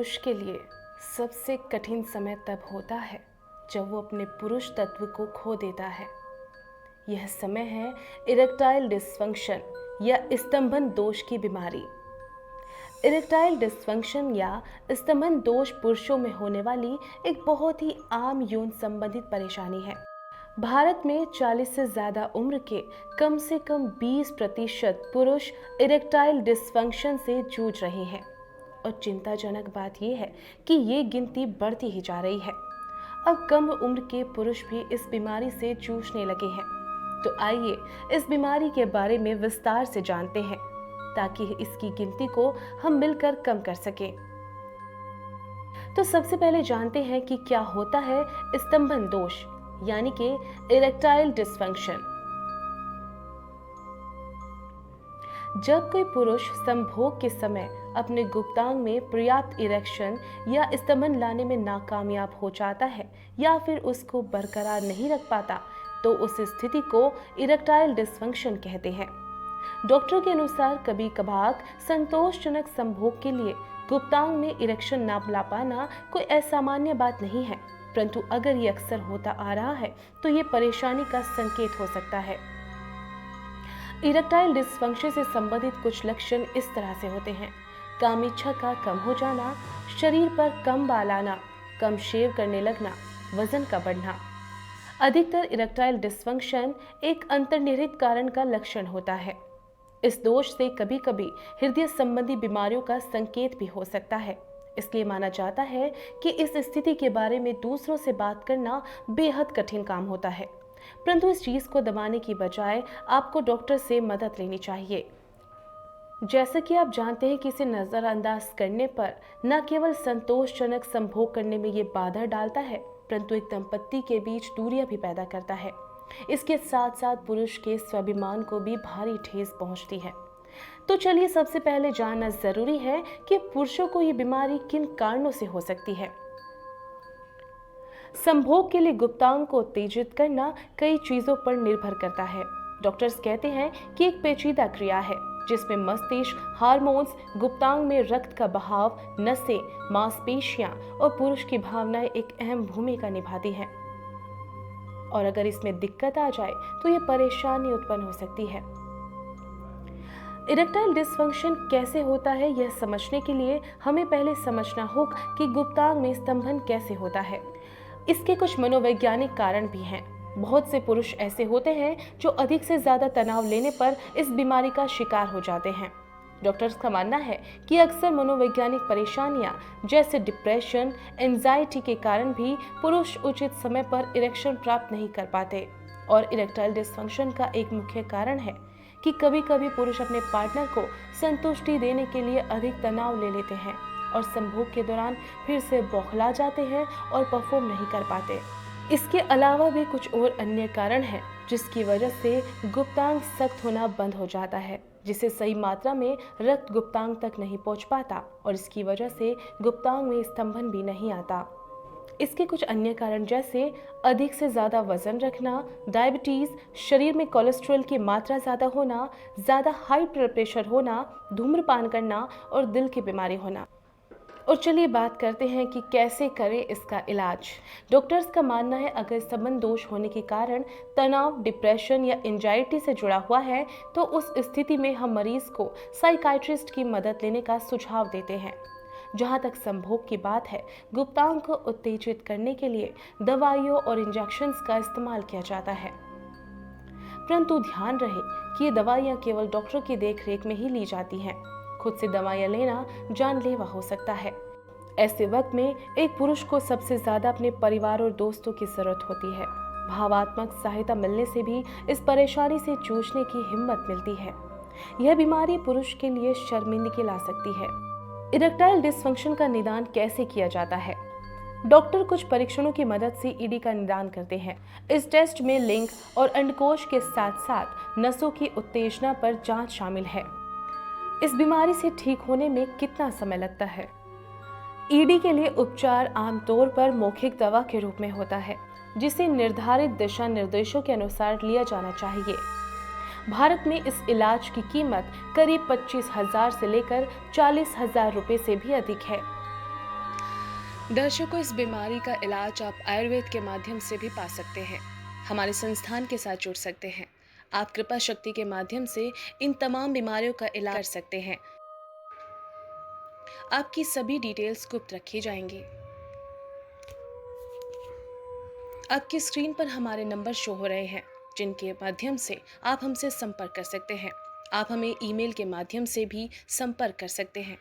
पुरुष के लिए सबसे कठिन समय तब होता है जब वो अपने पुरुष तत्व को खो देता है। यह समय है इरेक्टाइल डिसफंक्शन या स्तंभन दोष की बीमारी। इरेक्टाइल डिसफंक्शन या स्तंभन दोष पुरुषों में होने वाली एक बहुत ही आम यौन संबंधित परेशानी है। भारत में 40 से ज़्यादा उम्र के कम से कम 20% पुरुष इरेक्टाइल डिसफंक्शन से जूझ रहे हैं और चिंताजनक बात यह है कि ये गिनती बढ़ती ही जा रही है। अब कम उम्र के पुरुष भी इस बीमारी से जूझने लगे हैं। तो आइए इस बीमारी के बारे में विस्तार से जानते हैं ताकि इसकी गिनती को हम मिलकर कम कर सकें। तो सबसे पहले जानते हैं कि क्या होता है स्तंभन दोष यानी कि इरेक्टाइल डिसफंक्शन। जब कोई पुरुष संभोग के समय अपने गुप्तांग में पर्याप्त इरेक्शन या स्तंभन लाने में नाकामयाब हो जाता है या फिर उसको बरकरार नहीं रख पाता तो उस स्थिति को इरेक्टाइल डिसफंक्शन कहते हैं। डॉक्टर के अनुसार कभी कभार संतोषजनक संभोग के लिए गुप्तांग में इरेक्शन ना ला पाना कोई असामान्य बात नहीं है, परंतु अगर ये अक्सर होता आ रहा है तो ये परेशानी का संकेत हो सकता है। इरेक्टाइल डिसफंक्शन से संबंधित कुछ लक्षण इस तरह से होते हैं: काम इच्छा का कम हो जाना, शरीर पर कम बाल आना, कम शेव करने लगना, वजन का बढ़ना। अधिकतर इरेक्टाइल डिसफंक्शन एक अंतर्निहित कारण का लक्षण होता है। इस दोष से कभी कभी हृदय संबंधी बीमारियों का संकेत भी हो सकता है। इसलिए माना जाता है कि इस स्थिति के बारे में दूसरों से बात करना बेहद कठिन काम होता है, परंतु इस चीज को दबाने की बजाय आपको डॉक्टर से मदद लेनी चाहिए। जैसा कि आप जानते हैं कि इसे नजरअंदाज करने पर न केवल संतोषजनक संभोग करने में ये बाधा डालता है, परंतु एक दंपत्ति के बीच दूरियां भी पैदा करता है। इसके साथ साथ पुरुष के स्वाभिमान को भी भारी ठेस पहुंचती है। तो चलिए सबसे पहले जानना जरूरी है कि पुरुषों को ये बीमारी किन कारणों से हो सकती है। संभोग के लिए गुप्तांग को उत्तेजित करना कई चीजों पर निर्भर करता है। डॉक्टर्स कहते हैं कि एक पेचीदा क्रिया है जिसमें मस्तिष्क, हार्मोन्स, गुप्तांग में रक्त का बहाव, नसें, मांसपेशियां और पुरुष की भावनाएं एक अहम भूमिका निभाती हैं। और अगर इसमें दिक्कत आ जाए तो ये परेशानी उत्पन्न हो सकती है। इरेक्टाइल डिसफंक्शन कैसे होता है यह समझने के लिए हमें पहले समझना होगा कि गुप्तांग में स्तंभन कैसे होता है। इसके कुछ मनोवैज्ञानिक कारण भी हैं। बहुत से पुरुष ऐसे होते हैं जो अधिक से ज्यादा तनाव लेने पर इस बीमारी का शिकार हो जाते हैं। डॉक्टर्स का मानना है कि अक्सर मनोवैज्ञानिक परेशानियां जैसे डिप्रेशन, एंजाइटी के कारण भी पुरुष उचित समय पर इरेक्शन प्राप्त नहीं कर पाते। और इरेक्टाइल डिसफंक्शन का एक मुख्य कारण है कि कभी कभी पुरुष अपने पार्टनर को संतुष्टि देने के लिए अधिक तनाव ले लेते हैं और संभोग के दौरान फिर से बौखला जाते हैं और परफॉर्म नहीं कर पाते। इसके अलावा भी कुछ और अन्य कारण हैं जिसकी वजह से गुप्तांग सख्त होना बंद हो जाता है, जिससे सही मात्रा में रक्त गुप्तांग तक नहीं पहुंच पाता और इसकी वजह से गुप्तांग में स्तंभन भी नहीं आता। इसके कुछ अन्य कारण जैसे अधिक से ज़्यादा वजन रखना, डायबिटीज़, शरीर में कोलेस्ट्रॉल की मात्रा ज़्यादा होना, ज़्यादा हाई ब्लड प्रेशर होना, धूम्रपान करना और दिल की बीमारी होना। और चलिए बात करते हैं कि कैसे करें इसका इलाज। डॉक्टर्स का मानना है अगर स्तंभन दोष होने के कारण तनाव, डिप्रेशन या एंजाइटी से जुड़ा हुआ है तो उस स्थिति में हम मरीज को साइकाइट्रिस्ट की मदद लेने का सुझाव देते हैं। जहाँ तक संभोग की बात है, गुप्तांग को उत्तेजित करने के लिए दवाइयों और इंजेक्शंस का इस्तेमाल किया जाता है, परंतु ध्यान रहे कि ये दवाइयाँ केवल डॉक्टर की देखरेख में ही ली जाती हैं। खुद से दवाइयाँ लेना जानलेवा हो सकता है। ऐसे वक्त में एक पुरुष को सबसे ज्यादा अपने परिवार और दोस्तों की जरूरत होती है। भावात्मक सहायता मिलने से भी इस परेशानी से जूझने की हिम्मत मिलती है। यह बीमारी पुरुष के लिए शर्मिंदगी ला सकती है। इरेक्टाइल डिसफंक्शन का निदान कैसे किया जाता है? डॉक्टर कुछ परीक्षणों की मदद से ईडी का निदान करते हैं। इस टेस्ट में लिंग और अंडकोश के साथ साथ नसों की उत्तेजना पर जांच शामिल है। इस बीमारी से ठीक होने में कितना समय लगता है? ईडी के लिए उपचार आमतौर पर मौखिक दवा के रूप में होता है, जिसे निर्धारित दिशा निर्देशों के अनुसार लिया जाना चाहिए। भारत में इस इलाज की कीमत करीब 25,000 से लेकर 40,000 रुपए से भी अधिक है। दर्शकों, इस बीमारी का इलाज आप आयुर्वेद के माध्यम से भी पा सकते हैं। हमारे संस्थान के साथ जुड़ सकते हैं। आप कृपा शक्ति के माध्यम से इन तमाम बीमारियों का इलाज कर सकते हैं। आपकी सभी डिटेल्स गुप्त रखी जाएंगी। आपकी स्क्रीन पर हमारे नंबर शो हो रहे हैं, जिनके माध्यम से आप हमसे संपर्क कर सकते हैं। आप हमें ईमेल के माध्यम से भी संपर्क कर सकते हैं।